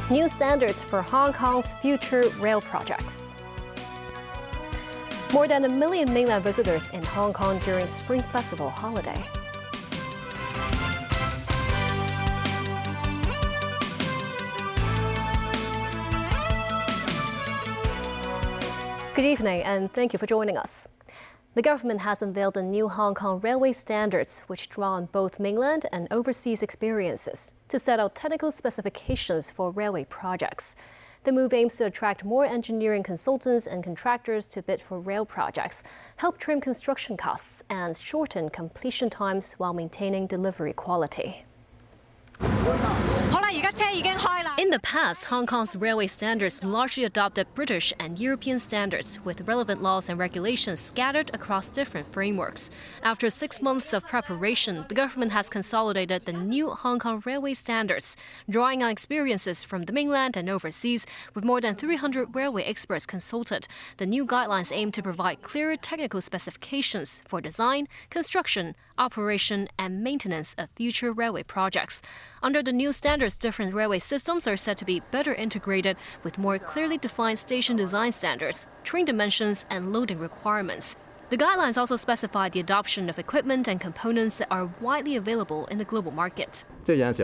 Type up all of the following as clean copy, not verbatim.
New standards for Hong Kong's future rail projects. More than 1 million mainland visitors in Hong Kong during Spring Festival holiday. Good evening and thank you for joining us. The government has unveiled the new Hong Kong railway standards, which draw on both mainland and overseas experiences to set out technical specifications for railway projects. The move aims to attract more engineering consultants and contractors to bid for rail projects, help trim construction costs, and shorten completion times while maintaining delivery quality. In the past, Hong Kong's railway standards largely adopted British and European standards, with relevant laws and regulations scattered across different frameworks. After 6 months of preparation, the government has consolidated the new Hong Kong railway standards, drawing on experiences from the mainland and overseas, with more than 300 railway experts consulted. The new guidelines aim to provide clearer technical specifications for design, construction, operation, and maintenance of future railway projects. Under the new standards, different railway systems are said to be better integrated with more clearly defined station design standards, train dimensions, and loading requirements. The guidelines also specify the adoption of equipment and components that are widely available in the global market. Director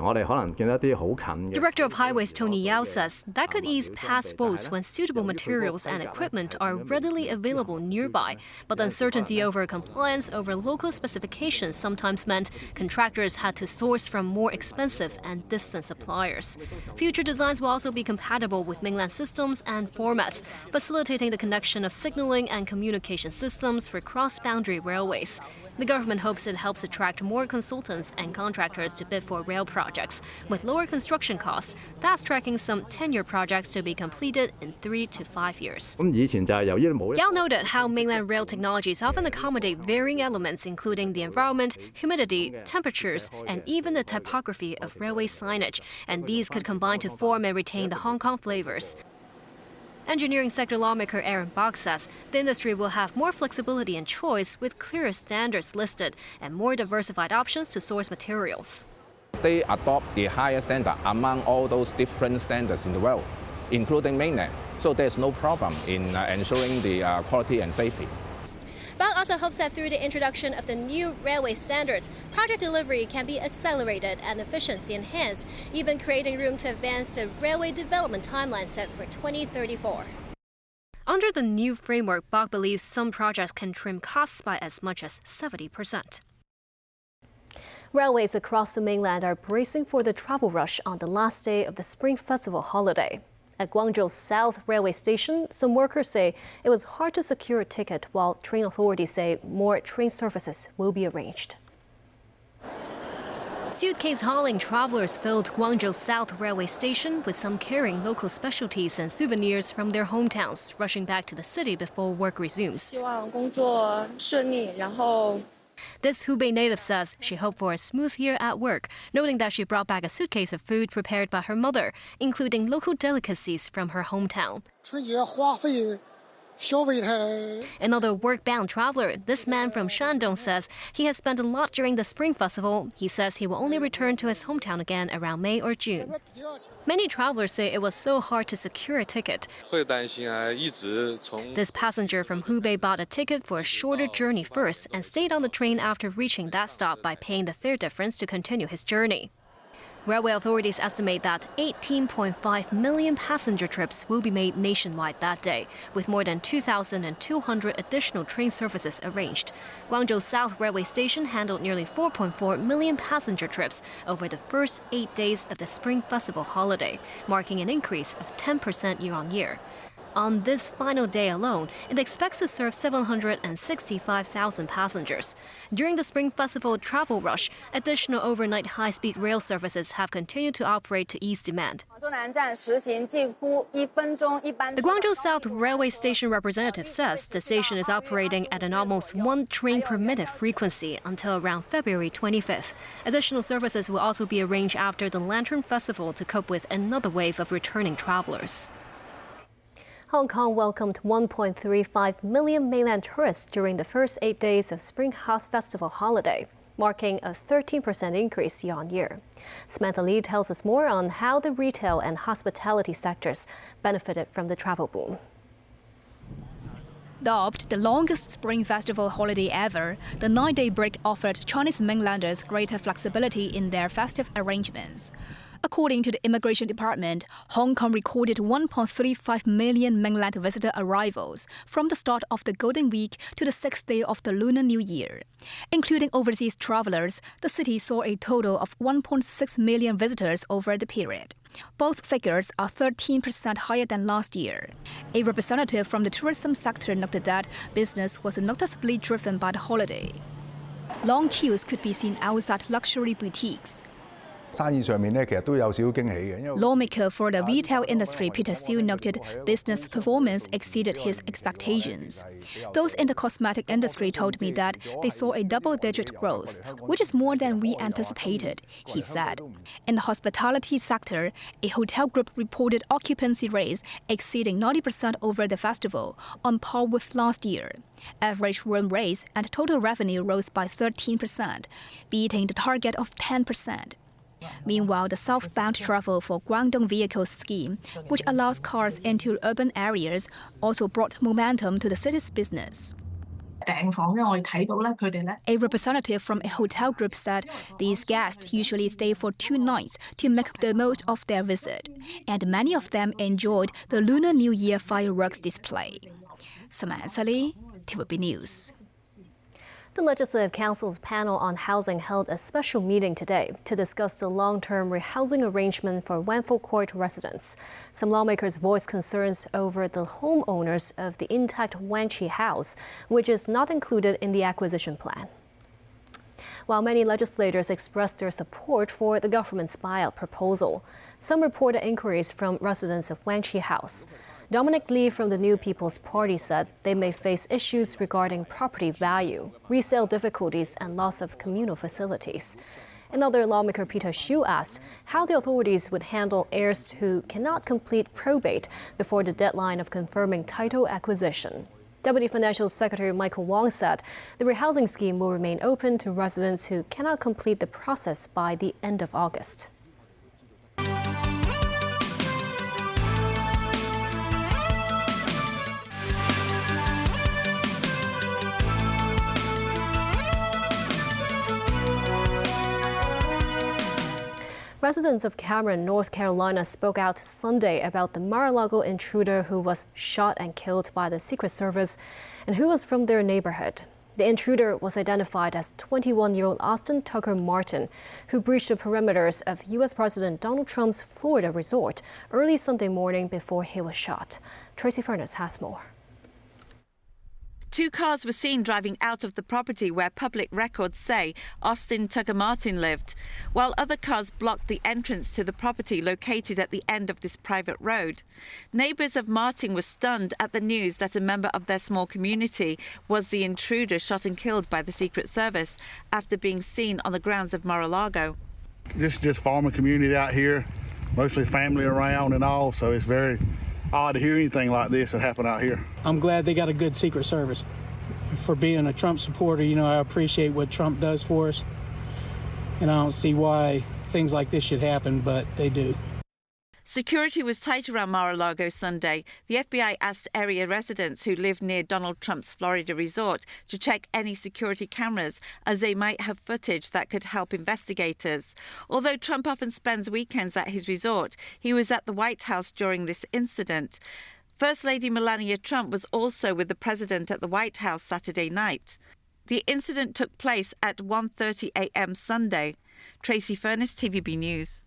of Highways Tony Yao says that could ease past woes when suitable materials and equipment are readily available nearby. But uncertainty over compliance over local specifications sometimes meant contractors had to source from more expensive and distant suppliers. Future designs will also be compatible with mainland systems and formats, facilitating the connection of signaling and communication systems for cross-boundary railways. The government hopes it helps attract more consultants and contractors to bid for rail projects, with lower construction costs, fast-tracking some 10-year projects to be completed in 3 to 5 years. Yao noted how mainland rail technologies often accommodate varying elements, including the environment, humidity, temperatures, and even the typography of railway signage, and these could combine to form and retain the Hong Kong flavors. Engineering sector lawmaker Aaron Bach says the industry will have more flexibility and choice with clearer standards listed and more diversified options to source materials. They adopt the highest standard among all those different standards in the world, including mainland. So there's no problem in ensuring the quality and safety. Bach also hopes that through the introduction of the new railway standards, project delivery can be accelerated and efficiency enhanced, even creating room to advance the railway development timeline set for 2034. Under the new framework, Bach believes some projects can trim costs by as much as 70%. Railways across the mainland are bracing for the travel rush on the last day of the Spring Festival holiday. At Guangzhou South Railway Station, some workers say it was hard to secure a ticket, while train authorities say more train services will be arranged. Suitcase hauling travelers filled Guangzhou South Railway Station, with some carrying local specialties and souvenirs from their hometowns, rushing back to the city before work resumes. This Hubei native says she hoped for a smooth year at work, noting that she brought back a suitcase of food prepared by her mother, including local delicacies from her hometown. Another work-bound traveler, this man from Shandong, says he has spent a lot during the Spring Festival. He says he will only return to his hometown again around May or June. Many travelers say it was so hard to secure a ticket. This passenger from Hubei bought a ticket for a shorter journey first and stayed on the train after reaching that stop by paying the fare difference to continue his journey. Railway authorities estimate that 18.5 million passenger trips will be made nationwide that day, with more than 2,200 additional train services arranged. Guangzhou South Railway Station handled nearly 4.4 million passenger trips over the first 8 days of the Spring Festival holiday, marking an increase of 10% year-on-year. On this final day alone, it expects to serve 765,000 passengers. During the Spring Festival travel rush, additional overnight high-speed rail services have continued to operate to ease demand. The Guangzhou South Railway Station representative says the station is operating at an almost 1 train per minute frequency until around February 25th. Additional services will also be arranged after the Lantern Festival to cope with another wave of returning travelers. Hong Kong welcomed 1.35 million mainland tourists during the first 8 days of Spring Festival holiday, marking a 13% increase year-on-year. Samantha Lee tells us more on how the retail and hospitality sectors benefited from the travel boom. Dubbed the longest Spring Festival holiday ever, the 9-day break offered Chinese mainlanders greater flexibility in their festive arrangements. According to the Immigration Department, Hong Kong recorded 1.35 million mainland visitor arrivals from the start of the Golden Week to the 6th day of the Lunar New Year. Including overseas travelers, the city saw a total of 1.6 million visitors over the period. Both figures are 13% higher than last year. A representative from the tourism sector noted that business was noticeably driven by the holiday. Long queues could be seen outside luxury boutiques. Lawmaker for the retail industry Peter Siu noted business performance exceeded his expectations. Those in the cosmetic industry told me that they saw a double-digit growth, which is more than we anticipated, he said. In the hospitality sector, a hotel group reported occupancy rates exceeding 90% over the festival, on par with last year. Average room rates and total revenue rose by 13%, beating the target of 10%. Meanwhile, the southbound travel for Guangdong Vehicles scheme, which allows cars into urban areas, also brought momentum to the city's business. A representative from a hotel group said these guests usually stay for 2 nights to make the most of their visit, and many of them enjoyed the Lunar New Year fireworks display. Samantha Lee, TVB News. The Legislative Council's panel on housing held a special meeting today to discuss the long-term rehousing arrangement for Wang Fuk Court residents. Some lawmakers voiced concerns over the homeowners of the intact Wang Chi house, which is not included in the acquisition plan. While many legislators expressed their support for the government's buyout proposal, some reported inquiries from residents of Wang Chi house. Dominic Lee from the New People's Party said they may face issues regarding property value, resale difficulties, and loss of communal facilities. Another lawmaker, Peter Xu, asked how the authorities would handle heirs who cannot complete probate before the deadline of confirming title acquisition. Deputy Financial Secretary Michael Wong said the rehousing scheme will remain open to residents who cannot complete the process by the end of August. Residents of Cameron, North Carolina spoke out Sunday about the Mar-a-Lago intruder who was shot and killed by the Secret Service and who was from their neighborhood. The intruder was identified as 21-year-old Austin Tucker Martin, who breached the perimeters of U.S. President Donald Trump's Florida resort early Sunday morning before he was shot. Tracy Furness has more. 2 cars were seen driving out of the property where public records say Austin Tucker Martin lived, while other cars blocked the entrance to the property located at the end of this private road. Neighbours of Martin were stunned at the news that a member of their small community was the intruder shot and killed by the Secret Service after being seen on the grounds of Mar-a-Lago. This is just farming community out here, mostly family around and all, so it's very odd to hear anything like this that happened out here. I'm glad they got a good Secret Service. For being a Trump supporter, you know, I appreciate what Trump does for us. And I don't see why things like this should happen, but they do. Security was tight around Mar-a-Lago Sunday. The FBI asked area residents who live near Donald Trump's Florida resort to check any security cameras, as they might have footage that could help investigators. Although Trump often spends weekends at his resort, he was at the White House during this incident. First Lady Melania Trump was also with the president at the White House Saturday night. The incident took place at 1:30 a.m. Sunday. Tracy Furness, TVB News.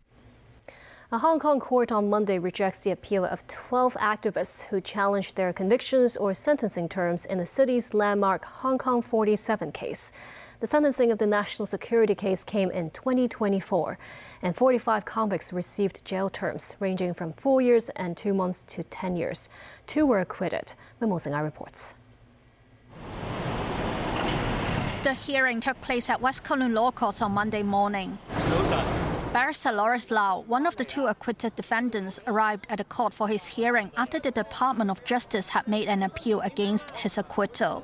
A Hong Kong court on Monday rejects the appeal of 12 activists who challenged their convictions or sentencing terms in the city's landmark Hong Kong 47 case. The sentencing of the national security case came in 2024, and 45 convicts received jail terms ranging from 4 years and 2 months to 10 years. 2 were acquitted. Mo Singai reports. The hearing took place at West Kowloon Law Court on Monday morning. Barrister Lawrence Lau, one of the two acquitted defendants, arrived at the court for his hearing after the Department of Justice had made an appeal against his acquittal.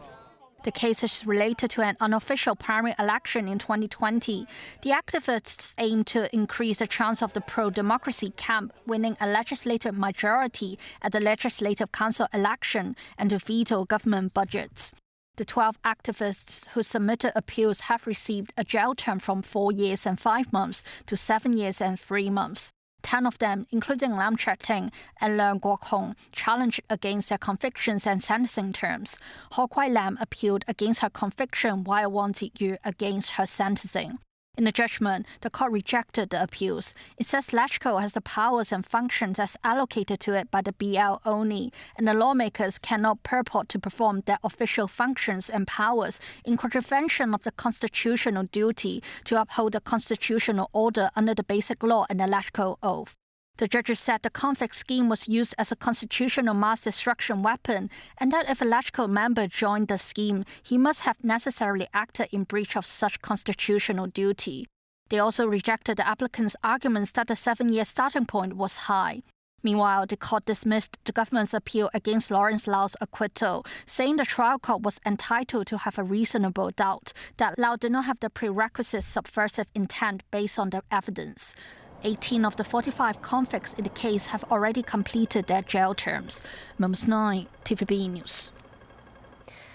The case is related to an unofficial primary election in 2020. The activists aim to increase the chance of the pro-democracy camp winning a legislative majority at the Legislative Council election and to veto government budgets. The 12 activists who submitted appeals have received a jail term from 4 years and 5 months to 7 years and 3 months. 10 of them, including Lam Cheting and Leung Kwok Hong, challenged against their convictions and sentencing terms. Ho Kwai Lam appealed against her conviction while Wang Ziyu against her sentencing. In the judgment, the court rejected the appeals. It says CUHK has the powers and functions as allocated to it by the BL only, and the lawmakers cannot purport to perform their official functions and powers in contravention of the constitutional duty to uphold the constitutional order under the Basic Law and the CUHK oath. The judges said the conflict scheme was used as a constitutional mass destruction weapon, and that if a CUHK member joined the scheme, he must have necessarily acted in breach of such constitutional duty. They also rejected the applicant's arguments that the 7-year starting point was high. Meanwhile, the court dismissed the government's appeal against Lawrence Lau's acquittal, saying the trial court was entitled to have a reasonable doubt that Lau did not have the prerequisite subversive intent based on the evidence. 18 of the 45 convicts in the case have already completed their jail terms. Mums 9, TVB News.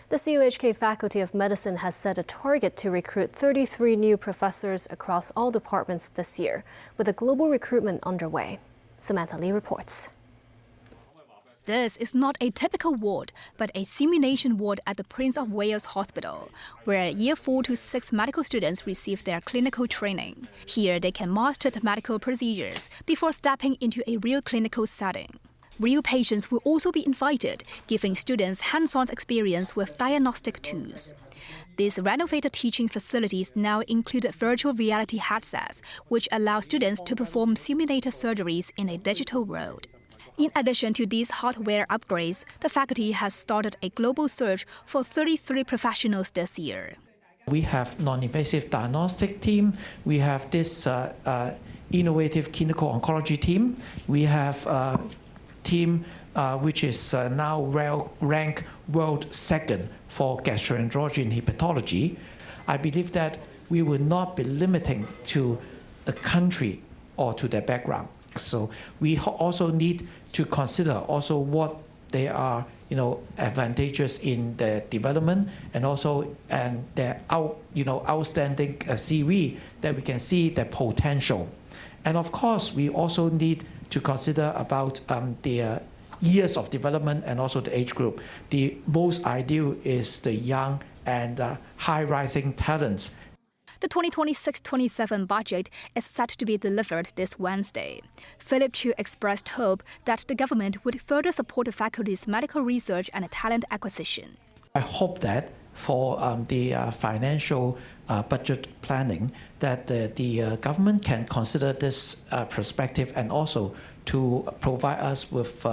The CUHK Faculty of Medicine has set a target to recruit 33 new professors across all departments this year, with a global recruitment underway. Samantha Lee reports. This is not a typical ward, but a simulation ward at the Prince of Wales Hospital, where Year 4 to 6 medical students receive their clinical training. Here, they can master the medical procedures before stepping into a real clinical setting. Real patients will also be invited, giving students hands-on experience with diagnostic tools. These renovated teaching facilities now include virtual reality headsets, which allow students to perform simulated surgeries in a digital world. In addition to these hardware upgrades, the faculty has started a global search for 33 professionals this year. We have non-invasive diagnostic team. We have this innovative clinical oncology team. We have a team which is now ranked world second for gastroenterology and hepatology. I believe that we will not be limiting to the country or to their background. So we also need to consider also what they are, advantageous in their development and also their outstanding CV that we can see their potential. And of course, we also need to consider about their years of development and also the age group. The most ideal is the young and high-rising talents. The 2026-27 budget is set to be delivered this Wednesday. Philip Chu expressed hope that the government would further support the faculty's medical research and talent acquisition. I hope that for the financial budget planning, that the government can consider this perspective and also to provide us with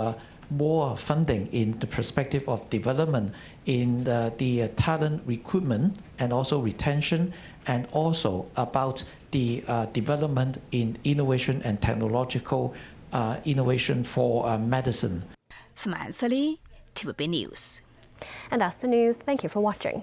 more funding in the perspective of development in the talent recruitment and also retention, and also about the development in innovation and technological innovation for medicine. Samantha Lee, TVB News. And that's the news. Thank you for watching.